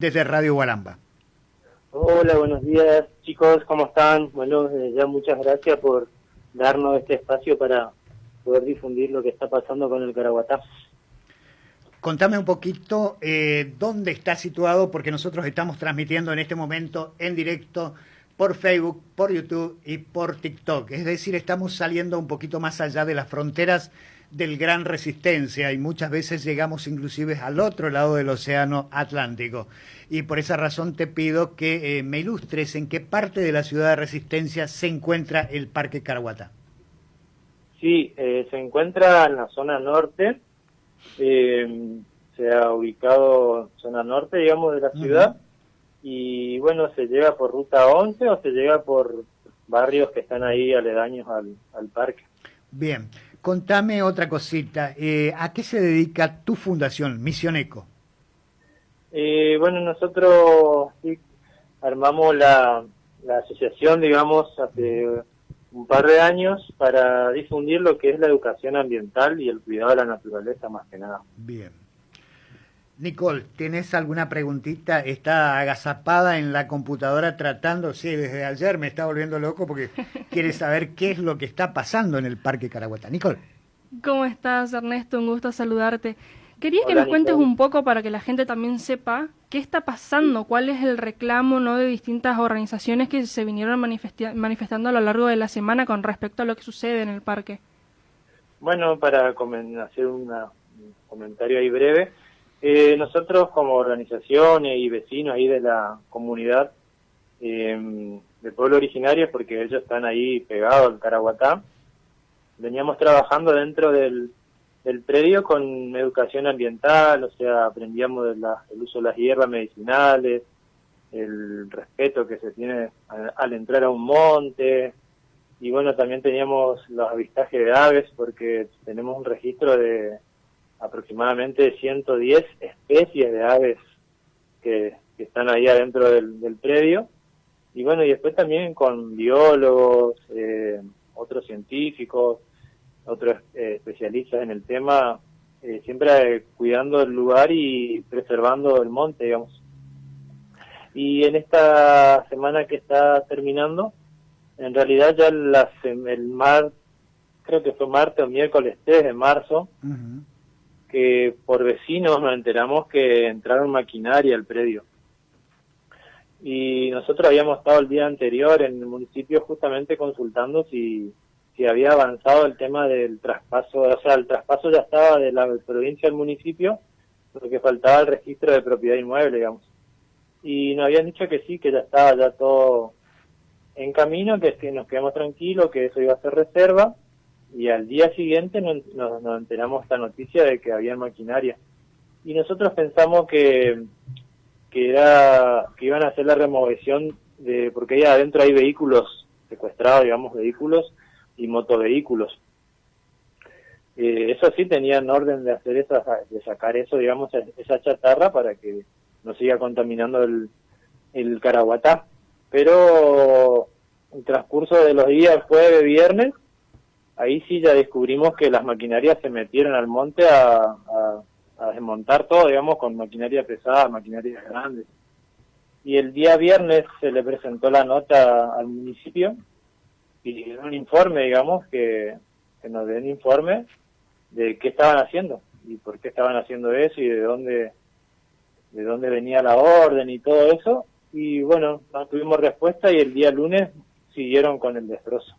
desde Radio Guaramba. Hola, buenos días chicos, ¿cómo están? Bueno, ya muchas gracias por darnos este espacio para poder difundir lo que está pasando con el Caraguatá. Contame un poquito dónde está situado, porque nosotros estamos transmitiendo en este momento en directo por Facebook, por YouTube y por TikTok. Es decir, estamos saliendo un poquito más allá de las fronteras del Gran Resistencia y muchas veces llegamos inclusive al otro lado del océano Atlántico. Y por esa razón te pido que me ilustres en qué parte de la ciudad de Resistencia se encuentra el Parque Caraguatá. Sí, se encuentra en la zona norte, se ha ubicado en zona norte, digamos, de la ciudad, y bueno, se llega por ruta 11 o se llega por barrios que están ahí aledaños al parque. Bien, contame otra cosita. ¿A qué se dedica tu fundación, Misión Eco? Bueno, nosotros sí, armamos la asociación, digamos, hace un par de años para difundir lo que es la educación ambiental y el cuidado de la naturaleza, más que nada. Bien. Nicole, ¿tenés alguna preguntita? Está agazapada en la computadora tratando, sí, desde ayer me está volviendo loco porque quiere saber qué es lo que está pasando en el Parque Caraguatá. Nicole. ¿Cómo estás, Ernesto? Un gusto saludarte. Quería que Hola, nos cuentes Nicole. un poco para que la gente también sepa qué está pasando, cuál es el reclamo, ¿no?, de distintas organizaciones que se vinieron manifestando a lo largo de la semana con respecto a lo que sucede en el parque. Bueno, para hacer un comentario ahí breve, nosotros como organizaciones y vecinos ahí de la comunidad del pueblo originario, porque ellos están ahí pegados al Caraguatá, veníamos trabajando dentro del predio con educación ambiental, o sea, aprendíamos el uso de las hierbas medicinales, el respeto que se tiene al entrar a un monte, y bueno, también teníamos los avistajes de aves, porque tenemos un registro de aproximadamente 110 especies de aves que están ahí adentro del predio, y bueno, y después también con biólogos, otros científicos, otros especialistas en el tema, siempre cuidando el lugar y preservando el monte, digamos. Y en esta semana que está terminando, en realidad ya creo que fue martes o miércoles 3 de marzo, que por vecinos nos enteramos que entraron maquinaria al predio. Y nosotros habíamos estado el día anterior en el municipio justamente consultando si había avanzado el tema del traspaso, o sea, el traspaso ya estaba de la provincia al municipio, porque faltaba el registro de propiedad inmueble, digamos. Y nos habían dicho que sí, que ya estaba ya todo en camino, que nos quedamos tranquilos, que eso iba a ser reserva, y al día siguiente nos enteramos esta noticia de que había maquinaria. Y nosotros pensamos que iban a hacer la remoción porque ahí adentro hay vehículos secuestrados, digamos, vehículos y motovehículos. Eso sí, tenían orden de hacer de sacar eso, digamos, esa chatarra para que no siga contaminando el Caraguatá. Pero en el transcurso de los días, jueves, viernes, ahí sí ya descubrimos que las maquinarias se metieron al monte a desmontar todo, digamos, con maquinaria pesada, maquinaria grande. Y el día viernes se le presentó la nota al municipio y un informe, digamos, que nos den informe de qué estaban haciendo y por qué estaban haciendo eso y de dónde venía la orden y todo eso. Y bueno, no tuvimos respuesta y el día lunes siguieron con el destrozo.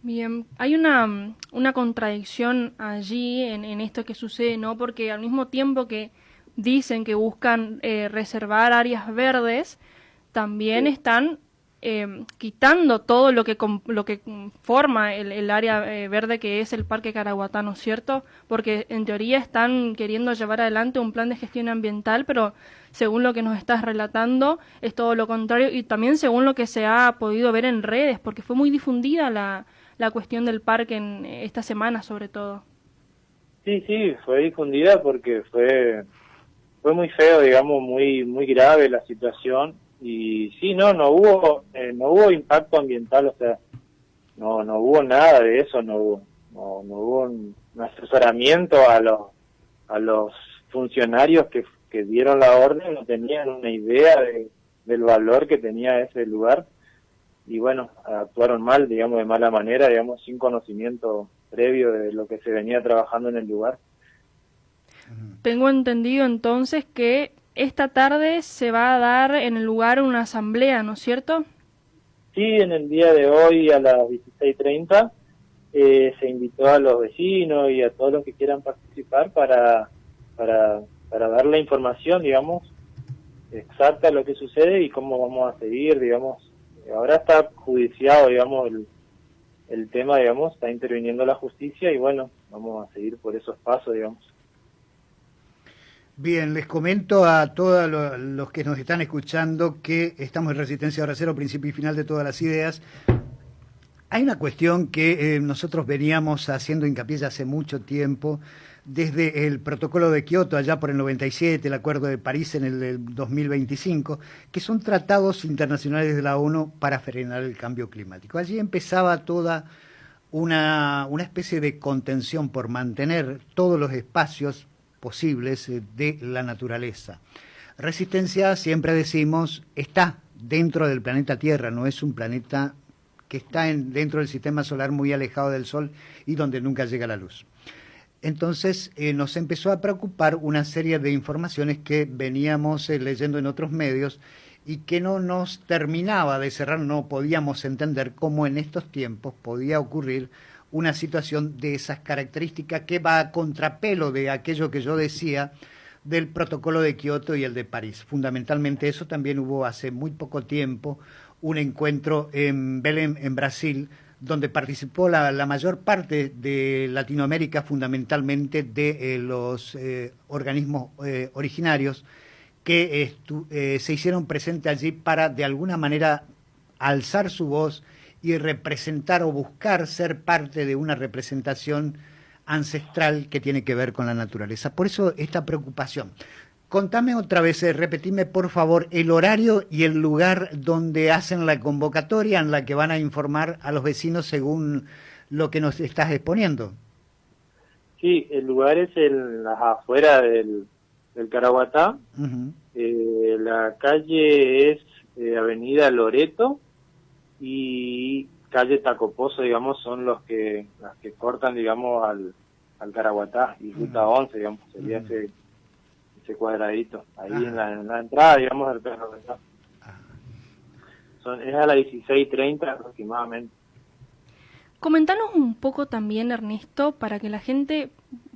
Bien, hay una contradicción allí en esto que sucede, ¿no? Porque al mismo tiempo que dicen que buscan reservar áreas verdes, también Sí. están quitando todo lo que forma el área verde que es el Parque Caraguatá, ¿no es cierto? Porque en teoría están queriendo llevar adelante un plan de gestión ambiental, pero según lo que nos estás relatando es todo lo contrario, y también según lo que se ha podido ver en redes, porque fue muy difundida la cuestión del parque en esta semana sobre todo. Sí, fue difundida porque fue muy feo, digamos, muy grave la situación. Y sí, no hubo impacto ambiental, o sea, no hubo nada de eso, no hubo un asesoramiento a los funcionarios que que dieron la orden no tenían una idea del valor que tenía ese lugar, y bueno, actuaron mal, digamos, de mala manera, digamos, sin conocimiento previo de lo que se venía trabajando en el lugar. Tengo entendido entonces que esta tarde se va a dar en el lugar una asamblea, ¿no es cierto? Sí, en el día de hoy a las 16:30 se invitó a los vecinos y a todos los que quieran participar para dar la información, digamos, exacta de lo que sucede y cómo vamos a seguir, digamos. Ahora está judiciado, digamos, el tema, digamos, está interviniendo la justicia y bueno, vamos a seguir por esos pasos, digamos. Bien, les comento a todos los que nos están escuchando que estamos en Resistencia Hora Cero, principio y final de todas las ideas. Hay una cuestión que nosotros veníamos haciendo hincapié ya hace mucho tiempo, desde el protocolo de Kioto allá por el 97, el Acuerdo de París en el 2025, que son tratados internacionales de la ONU para frenar el cambio climático. Allí empezaba toda una especie de contención por mantener todos los espacios posibles de la naturaleza. Resistencia, siempre decimos, está dentro del planeta Tierra, no es un planeta que está dentro del sistema solar muy alejado del Sol y donde nunca llega la luz. Entonces nos empezó a preocupar una serie de informaciones que veníamos leyendo en otros medios y que no nos terminaba de cerrar, no podíamos entender cómo en estos tiempos podía ocurrir una situación de esas características que va a contrapelo de aquello que yo decía del protocolo de Kioto y el de París. Fundamentalmente eso también hubo hace muy poco tiempo un encuentro en Belém, en Brasil, donde participó la mayor parte de Latinoamérica, fundamentalmente de los organismos originarios que se hicieron presentes allí para de alguna manera alzar su voz y representar o buscar ser parte de una representación ancestral que tiene que ver con la naturaleza. Por eso esta preocupación. Contame otra vez, repetime por favor el horario y el lugar donde hacen la convocatoria en la que van a informar a los vecinos según lo que nos estás exponiendo. Sí, el lugar es las afueras del Caraguatá. Uh-huh. La calle es Avenida Loreto y calle Tacopozo, digamos, son las que cortan, digamos, al Caraguatá, y Ruta 11, digamos, sería ese cuadradito, ahí en la entrada, digamos, del Caraguatá. Es a las 16:30 aproximadamente. Comentanos un poco también, Ernesto, para que la gente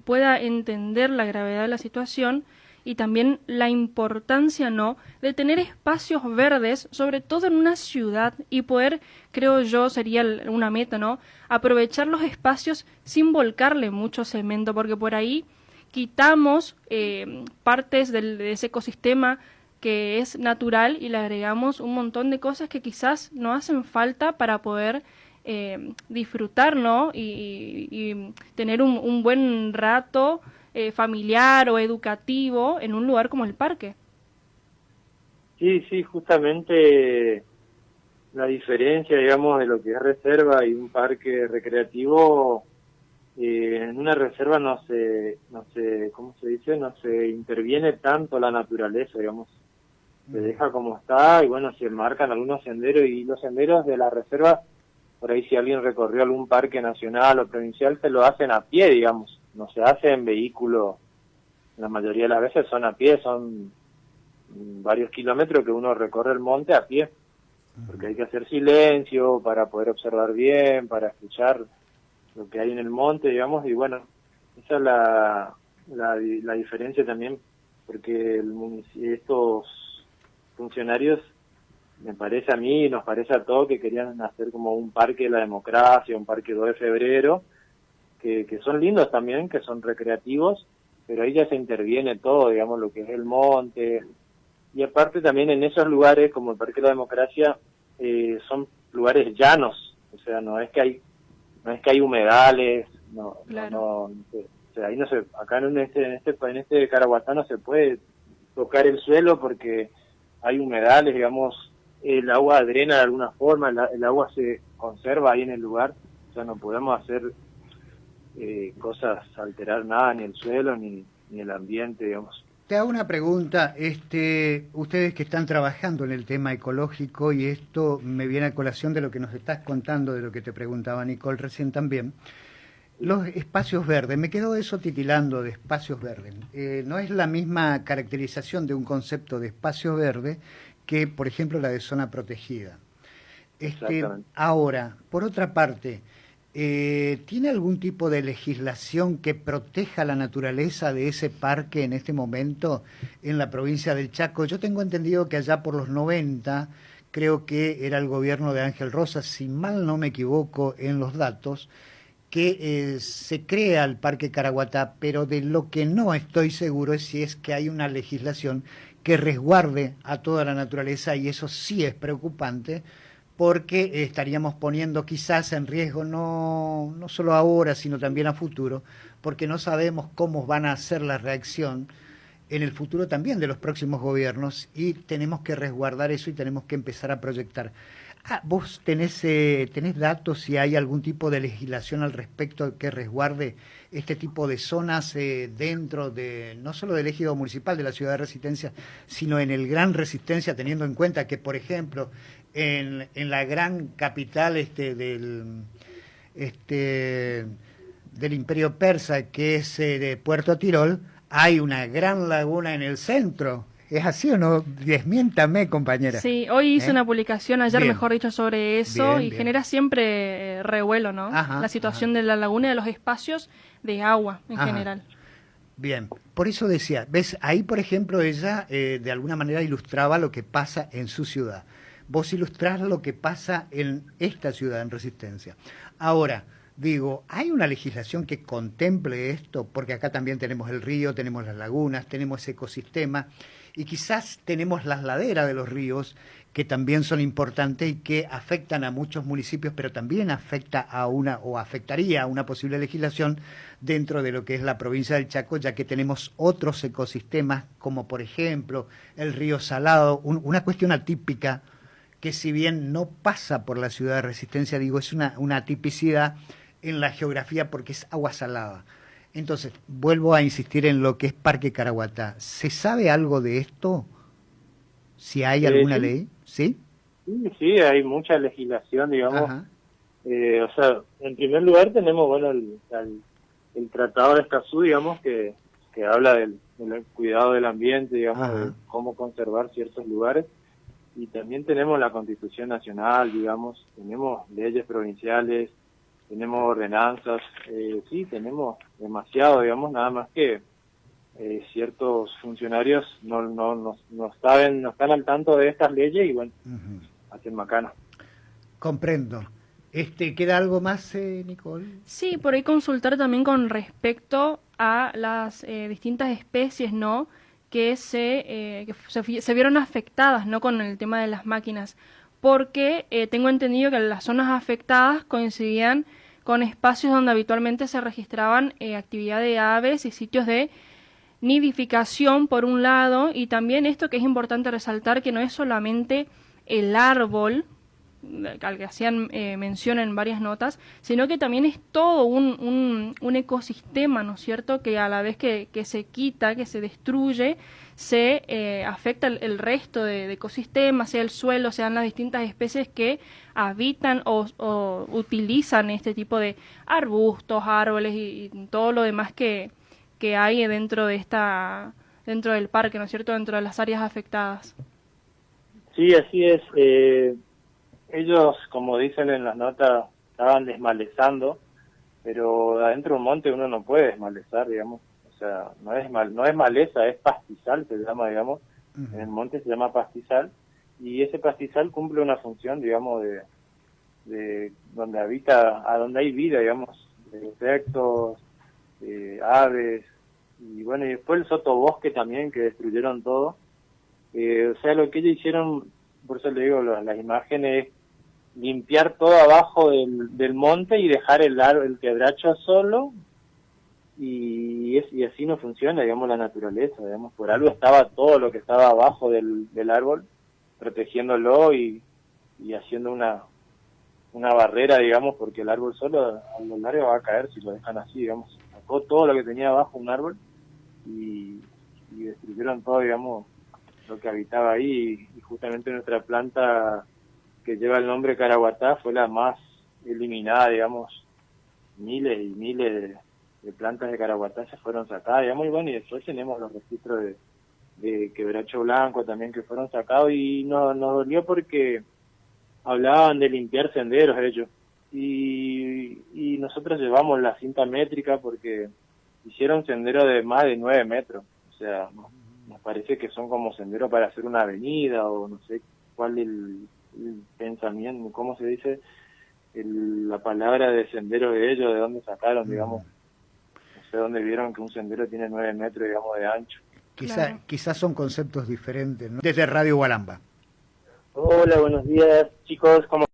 pueda entender la gravedad de la situación y también la importancia, ¿no?, de tener espacios verdes, sobre todo en una ciudad, y poder, creo yo, sería una meta, ¿no?, aprovechar los espacios sin volcarle mucho cemento, porque por ahí quitamos partes de ese ecosistema que es natural y le agregamos un montón de cosas que quizás no hacen falta para poder disfrutar, ¿no?, y tener un buen rato familiar o educativo en un lugar como el parque. Sí, justamente la diferencia, digamos, de lo que es reserva y un parque recreativo, en una reserva no se, ¿cómo se dice? No se interviene tanto la naturaleza, digamos, se deja como está y bueno, se marcan algunos senderos, y los senderos de la reserva, por ahí si alguien recorrió algún parque nacional o provincial, se lo hacen a pie, digamos, no se hace en vehículo, la mayoría de las veces son a pie, son varios kilómetros que uno recorre el monte a pie, porque hay que hacer silencio para poder observar bien, para escuchar lo que hay en el monte, digamos, y bueno, esa es la diferencia también, porque estos funcionarios, me parece a mí, nos parece a todos, que querían hacer como un parque de la democracia, un parque 2 de febrero, que son lindos también, que son recreativos, pero ahí ya se interviene todo, digamos, lo que es el monte, y aparte también en esos lugares, como el Parque de la Democracia, son lugares llanos, o sea, no es que hay humedales, Claro. o sea, ahí no se, acá en este Caraguatá no se puede tocar el suelo porque hay humedales, digamos, el agua drena de alguna forma, el agua se conserva ahí en el lugar, o sea, no podemos hacer alterar nada, ni el suelo, ni el ambiente, digamos. te hago una pregunta. Ustedes que están trabajando en el tema ecológico, y esto me viene a colación de lo que nos estás contando, de lo que te preguntaba Nicole recién también, los espacios verdes, me quedó eso titilando de espacios verdes. No es la misma caracterización de un concepto de espacio verde que, por ejemplo, la de zona protegida. Ahora, por otra parte, ¿tiene algún tipo de legislación que proteja la naturaleza de ese parque en este momento en la provincia del Chaco? Yo tengo entendido que allá por los 90, creo que era el gobierno de Ángel Rosas, si mal no me equivoco en los datos, que se crea el Parque Caraguatá, pero de lo que no estoy seguro es si es que hay una legislación que resguarde a toda la naturaleza, y eso sí es preocupante, porque estaríamos poniendo quizás en riesgo no solo ahora, sino también a futuro, porque no sabemos cómo van a ser la reacción en el futuro también de los próximos gobiernos, y tenemos que resguardar eso y tenemos que empezar a proyectar. ¿Vos tenés datos si hay algún tipo de legislación al respecto que resguarde este tipo de zonas dentro de, no solo del ejido municipal de la ciudad de Resistencia, sino en el Gran Resistencia, teniendo en cuenta que, por ejemplo, en la gran capital del Imperio Persa, que es de Puerto Tirol, hay una gran laguna en el centro? ¿Es así o no? Desmiéntame, compañera. Sí, hoy hice una publicación, ayer Bien. mejor dicho, sobre eso, y Bien. genera siempre revuelo, ¿no? Ajá, la situación de la laguna y de los espacios de agua en Ajá. general. Bien, por eso decía, ves, ahí por ejemplo ella de alguna manera ilustraba lo que pasa en su ciudad. Vos ilustrás lo que pasa en esta ciudad, en Resistencia. Ahora, digo, ¿hay una legislación que contemple esto? Porque acá también tenemos el río, tenemos las lagunas, tenemos ese ecosistema, y quizás tenemos las laderas de los ríos, que también son importantes y que afectan a muchos municipios, pero también afectaría a una posible legislación dentro de lo que es la provincia del Chaco, ya que tenemos otros ecosistemas, como por ejemplo el río Salado, una cuestión atípica que, si bien no pasa por la ciudad de Resistencia, digo, es una tipicidad en la geografía porque es agua salada. Entonces, vuelvo a insistir en lo que es Parque Caraguatá. ¿Se sabe algo de esto? ¿Si hay alguna ley? ¿Sí? Sí, hay mucha legislación, digamos. O sea, en primer lugar tenemos, bueno, el Tratado de Escazú, digamos, que habla del cuidado del ambiente, digamos, de cómo conservar ciertos lugares. Y también tenemos la Constitución Nacional, digamos, tenemos leyes provinciales, tenemos ordenanzas, sí, tenemos demasiado, digamos, nada más que ciertos funcionarios no saben, no están al tanto de estas leyes y bueno, hacen macana. Comprendo. ¿Queda algo más, Nicole? Sí, por ahí consultar también con respecto a las distintas especies, ¿no?, que se vieron afectadas, ¿no?, con el tema de las máquinas, porque tengo entendido que las zonas afectadas coincidían con espacios donde habitualmente se registraban actividad de aves y sitios de nidificación, por un lado, y también esto que es importante resaltar, que no es solamente el árbol al que hacían mención en varias notas, sino que también es todo un ecosistema, ¿no es cierto?, que a la vez que se quita, que se destruye, se afecta el resto de ecosistemas, sea el suelo, sean las distintas especies que habitan o utilizan este tipo de arbustos, árboles y todo lo demás que hay dentro del parque, ¿no es cierto?, dentro de las áreas afectadas. Sí, así es. Ellos, como dicen en las notas, estaban desmalezando, pero adentro de un monte uno no puede desmalezar, digamos. O sea, no es maleza, es pastizal, se llama, digamos. En el monte se llama pastizal, y ese pastizal cumple una función, digamos, de donde habita, a donde hay vida, digamos, de insectos, aves, y bueno, y después el sotobosque también, que destruyeron todo. O sea, lo que ellos hicieron, por eso le digo, las imágenes, limpiar todo abajo del monte y dejar el quebracho solo, y así no funciona, digamos, la naturaleza, digamos, por algo estaba todo lo que estaba abajo del árbol, protegiéndolo y haciendo una barrera, digamos, porque el árbol solo a lo largo va a caer si lo dejan así, digamos. Sacó todo lo que tenía abajo un árbol y y destruyeron todo, digamos, lo que habitaba ahí, y justamente nuestra planta que lleva el nombre Caraguatá fue la más eliminada, digamos, miles y miles de plantas de Caraguatá se fueron sacadas, digamos, y bueno, y después tenemos los registros de quebracho blanco también que fueron sacados, y nos dolió porque hablaban de limpiar senderos ellos, y nosotros llevamos la cinta métrica porque hicieron senderos de más de 9 metros, o sea, nos parece que son como senderos para hacer una avenida, o no sé cuál el pensamiento, ¿cómo se dice? La palabra de sendero de ellos, de dónde sacaron, digamos, no sé dónde vieron que un sendero tiene 9 metros, digamos, de ancho. Claro. Quizás son conceptos diferentes, ¿no? Desde Radio Gualamba. Hola, buenos días, chicos, ¿cómo